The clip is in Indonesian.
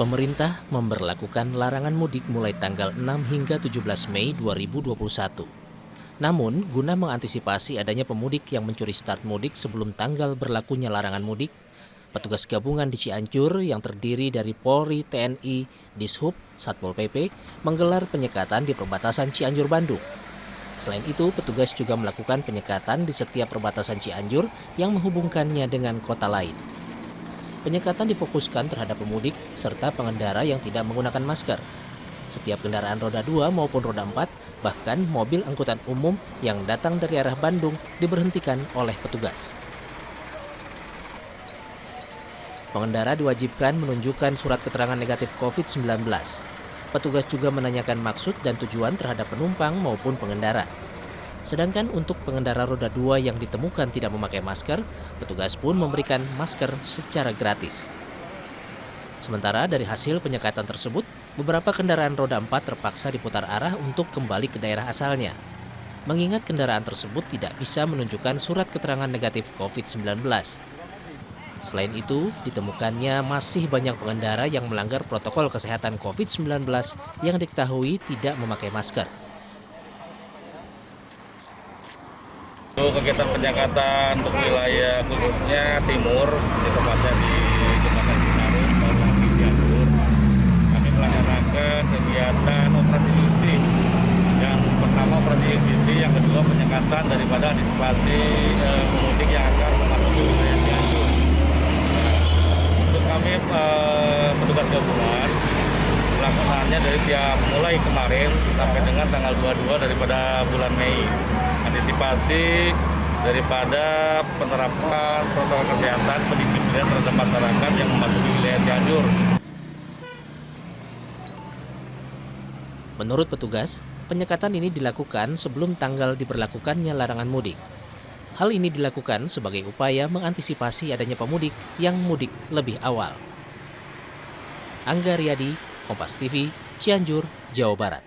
Pemerintah memberlakukan larangan mudik mulai tanggal 6 hingga 17 Mei 2021. Namun, guna mengantisipasi adanya pemudik yang mencuri start mudik sebelum tanggal berlakunya larangan mudik, petugas gabungan di Cianjur yang terdiri dari Polri, TNI, Dishub, Satpol PP menggelar penyekatan di perbatasan Cianjur, Bandung. Selain itu, petugas juga melakukan penyekatan di setiap perbatasan Cianjur yang menghubungkannya dengan kota lain. Penyekatan difokuskan terhadap pemudik serta pengendara yang tidak menggunakan masker. Setiap kendaraan roda 2 maupun roda 4, bahkan mobil angkutan umum yang datang dari arah Bandung diberhentikan oleh petugas. Pengendara diwajibkan menunjukkan surat keterangan negatif COVID-19. Petugas juga menanyakan maksud dan tujuan terhadap penumpang maupun pengendara. Sedangkan untuk pengendara roda 2 yang ditemukan tidak memakai masker, petugas pun memberikan masker secara gratis. Sementara dari hasil penyekatan tersebut, beberapa kendaraan roda 4 terpaksa diputar arah untuk kembali ke daerah asalnya. Mengingat kendaraan tersebut tidak bisa menunjukkan surat keterangan negatif COVID-19. Selain itu, ditemukannya masih banyak pengendara yang melanggar protokol kesehatan COVID-19 yang diketahui tidak memakai masker. Untuk kegiatan penyekatan untuk wilayah khususnya timur, di tepatnya di Jembatan Citarum, Bawang di Cianjur, kami melaksanakan kegiatan operasi justisi. Yang pertama operasi justisi, yang kedua penyekatan daripada antisipasi pemudik yang akan memasuki wilayah Cianjur. Untuk kami petugas gabungan, pelaksanaannya dari mulai kemarin sampai dengan tanggal 22 daripada bulan Mei. Antisipasi daripada penerapan protokol kesehatan pendisiplinan terhadap masyarakat yang memasuki wilayah Cianjur. Menurut petugas, penyekatan ini dilakukan sebelum tanggal diberlakukannya larangan mudik. Hal ini dilakukan sebagai upaya mengantisipasi adanya pemudik yang mudik lebih awal. Angga Riyadi, Kompas TV, Cianjur, Jawa Barat.